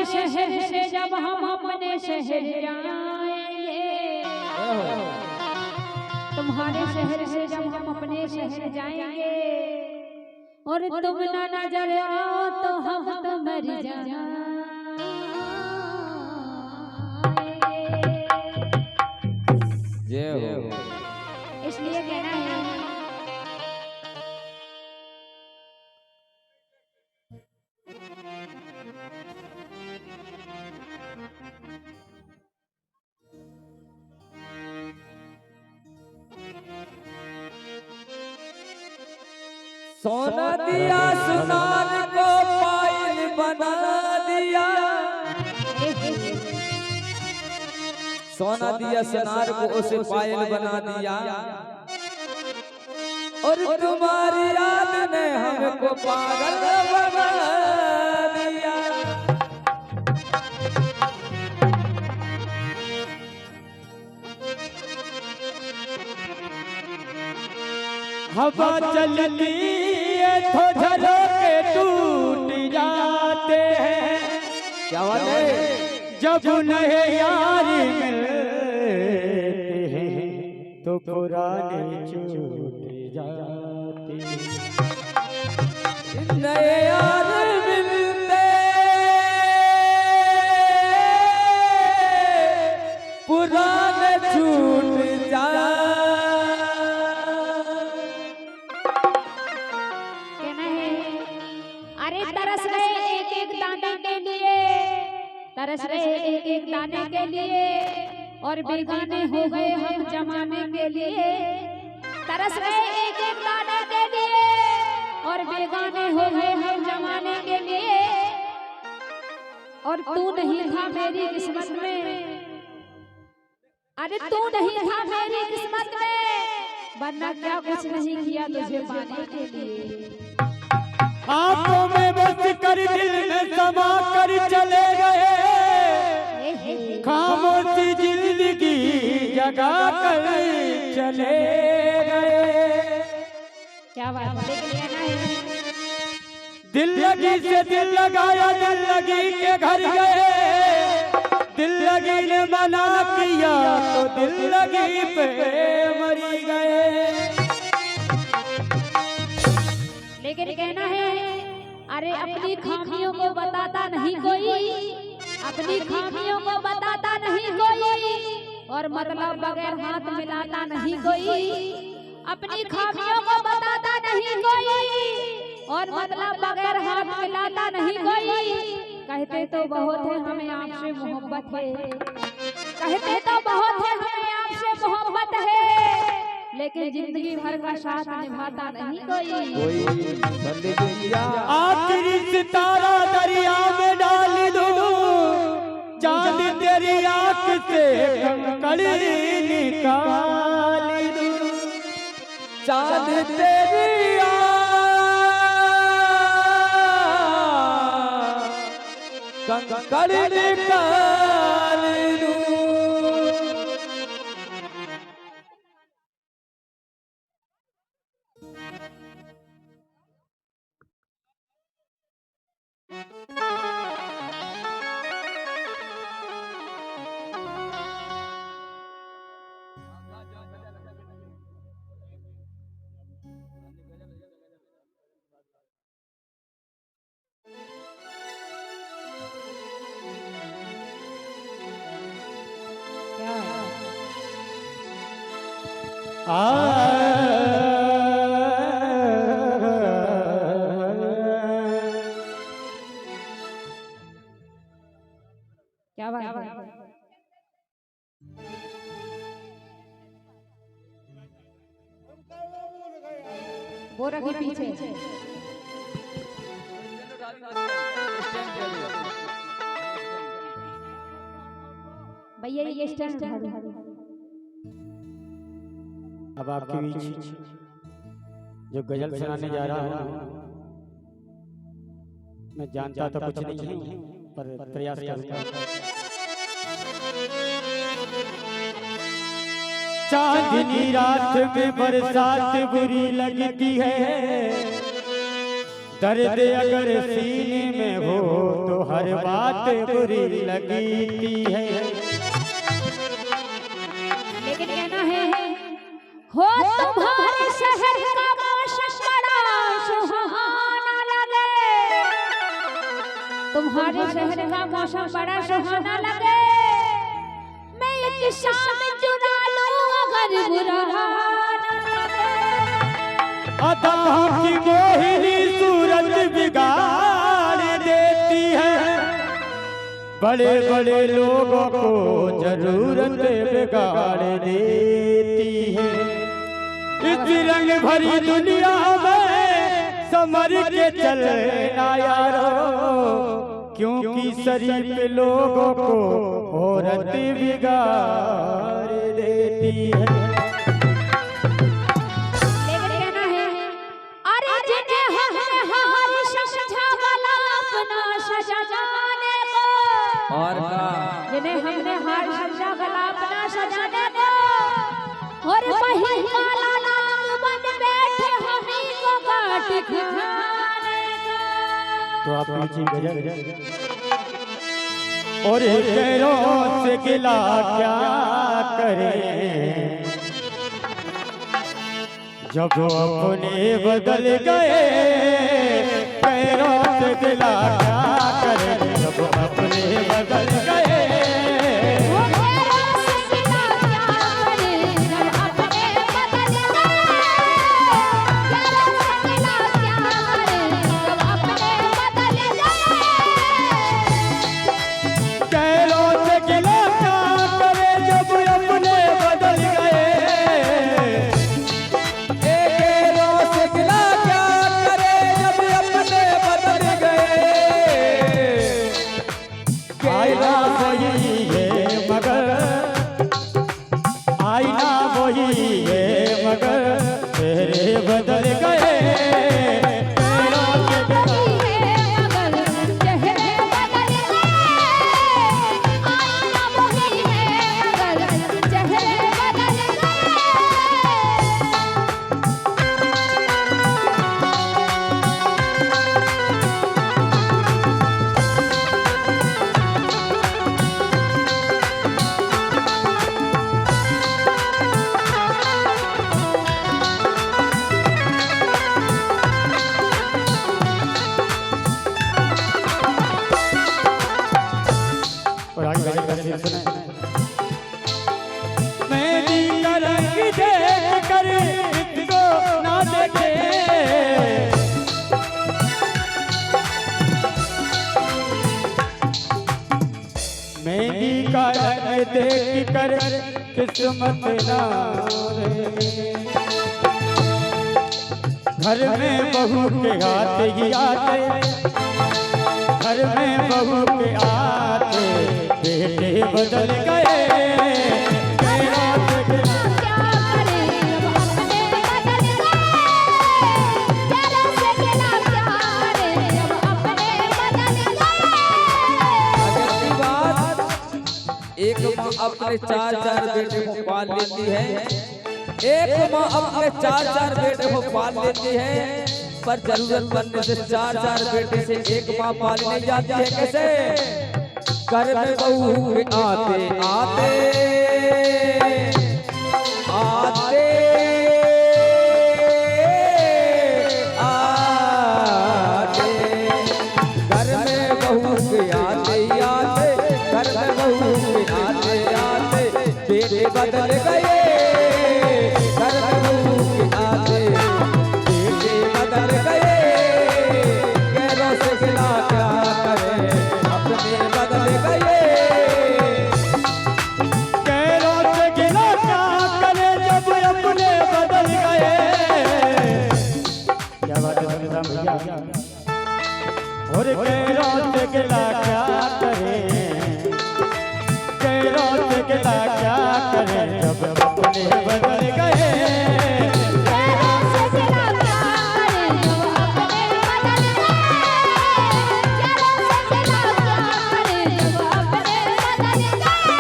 तुम्हारे शहर से जब हम अपने शहर जाएंगे, तुम्हारे शहर से जब हम अपने शहर जाएंगे और तुम ना नजर आओ तो हम तो मर जाएंगे। इसलिए कहना है सोना दिया सुनार को पायल बना दिया, सोना दिया सुनार को उसे पायल बना दिया, और तुम्हारी याद ने हमको पागल बना दिया। हवा चलती है तो झरोखे टूट जाते हैं, क्या बात है? जब नए यार मिलते हैं तो पुराने छूट जाते हैं। नए यार मिलते पुराने छूट जाते। तरस रहे एक एक दाने के लिए, तरस रहे एक एक दाने के लिए, और बेगाने हो गए हम जमाने के लिए। तरस रहे एक एक दाने के लिए और बेगाने हो गए हम जमाने के लिए। और तू नहीं था मेरी किस्मत में, अरे तू नहीं था मेरी किस्मत में, वरना क्या कुछ नहीं किया तुझे पाने के लिए। आंखों में बस कर दिल में समा कर चले गए, खामोशी जिंदगी जगा कर चले गए। क्या बात है? दिल लगी से दिल लगाया, दिल लगी के घर गए, दिल लगी ने मना किया तो दिल लगी पे मरी गए। लेकिन कहना है, अरे अपनी खामियों को बताता नहीं कोई, अपनी खामियों को बताता नहीं कोई, और मतलब बगैर हाथ मिलाता नहीं कोई। अपनी खामियों को बताता नहीं कोई, और मतलब बगैर हाथ मिलाता नहीं कोई। कहते तो बहुत है हमें आपसे मोहब्बत है, कहते तो बहुत है हमें आपसे मोहब्बत है, लेकिन जिंदगी भर का साथ निभाता नहीं कोई। आखिरी सितारा दरिया में डाल दूं, चांद तेरी आंख से कंकड़ी निकाल दूं, चांद तेरी आंख कंकड़ी निकाल दूं। क्या बात है? वो रखी पीछे। भैया ये स्टैंड उठा दो। अब आपके बीच जो गजल सुनाने जा रहा हूँ, मैं जानता तो कुछ नहीं हूँ, पर प्रयास करूँगा। चांदनी रात में बरसात बुरी लगती है, दर्द अगर सीने में हो तो हर हर बात बुरी लगती है। लेकिन कहना है हो तुम्हारे शहर का मौसम बड़ा सुहाना लगे, तुम्हारे शहर का मौसम बड़ा सुहाना लगे, मैं एक शाम चुरा लूं अगर बुरा ना लगे। अदा की मोहिनी सूरत बिगाड़ देती है, बड़े बड़े लोगों को जरूरत बिगाड़ देती है। इस रंग भरी दुनिया में संभल के चलना यारो, क्योंकि शरीफ लोगों को औरत बिगाड़ देती है। लेकिन कहना है अरे जिन्हें हमने हार समझा वाला अपना सजाने को, और का जिन्हें हमने हार समझा वाला अपना सजाने को, और वही काला नाम बन बैठे हमी को काट खाने को। तो आप नीचे गजब और पैरों से गिला क्या करें, जब अपने बदल गए। पैरों से गिला क्या करें, जब अपने बदल गए। वो पैरों से गिला क्या करे, जब अपने बदल गए। पैरों से गिला क्या करे, जब अपने बदल गए। पैरों से गिला क्या करे, जब अपने बदल गए। पैरों से गिला क्या करे जब अपने बदल गए। आईना वही है मगर, आईना वही है मगर, तेरे बदल गए। पैरों से गिला और आगे गाने सुना। मेहंदी का रंग देख कर इसको ना देखे, मेहंदी का रंग देख कर किस्मत ना रे। घर में बहू के आते ही आते, घर में बहू के आते बेटे बदल गए। पैरों से गिला क्या करे, जब अपने बदल गए। पैरों से गिला क्या करे, जब अपने बदल गए। अगर की बात एक माँ अपने चार चार बेटे को पाल लेती है, एक माँ अपने चार चार बेटे को पाल लेती है, पर जरूरत पड़ने से चार चार बेटे से एक माँ पाली नहीं जाती है। कैसे? घर में बहू के आते आते आते आते, घर में बहू के आते आते, घर में बहू के आते आते बेटे बदल गए। घर में बहू के आते बेटे बदल गए। पैरों से गिला क्या करे, अपने बदल गए। पैरों से गिला क्या करे, जब अपने बदल गए। क्या बात है भैया। और पैरों से गिला क्या करे, पैरों से गिला क्या करे, जब अपने बदल गए। पैरों से गिला क्या करे, जब अपने बदल गए। पैरों से गिला क्या करे, जब अपने बदल गए।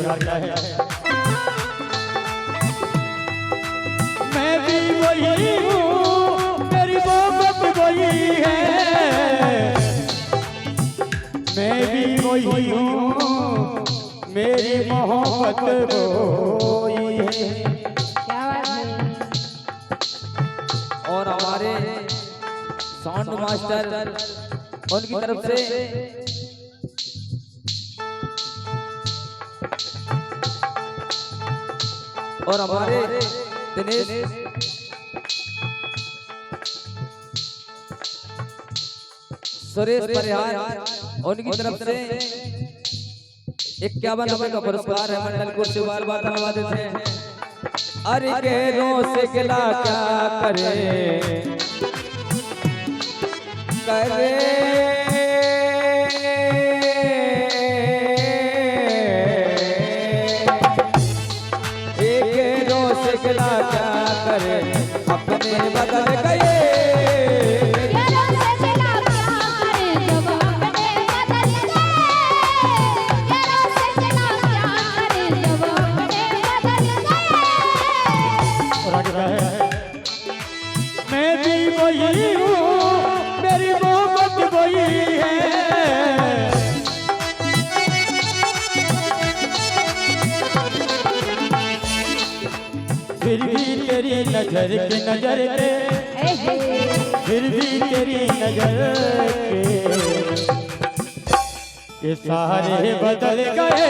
करता है। मैं भी वही हूँ, मेरी मोहब्बत वही है। मैं भी वही हूँ, मेरी मोहब्बत वही है। क्या बात है। और हमारे साउंड मास्टर उनकी तरफ से और हमारे दिनेश सुरेश परिहार उनकी तरफ से 51 रुपए का पुरस्कार है। मंडल को शिवाल बात धन्यवाद देते हैं। अरे गैरों से गिला क्या करे एक रोज गिला क्या करे अपने बदल गए। मैं भी वही हूँ, मेरी मोहब्बत वही है। फिर भी तेरी नजर के नजर के, फिर भी तेरी नजर के सहारे बदल गए।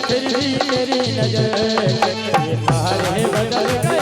फिर भी तेरी नजर के सहारे बदल गए।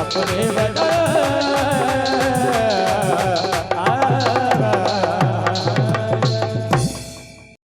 अपने बदल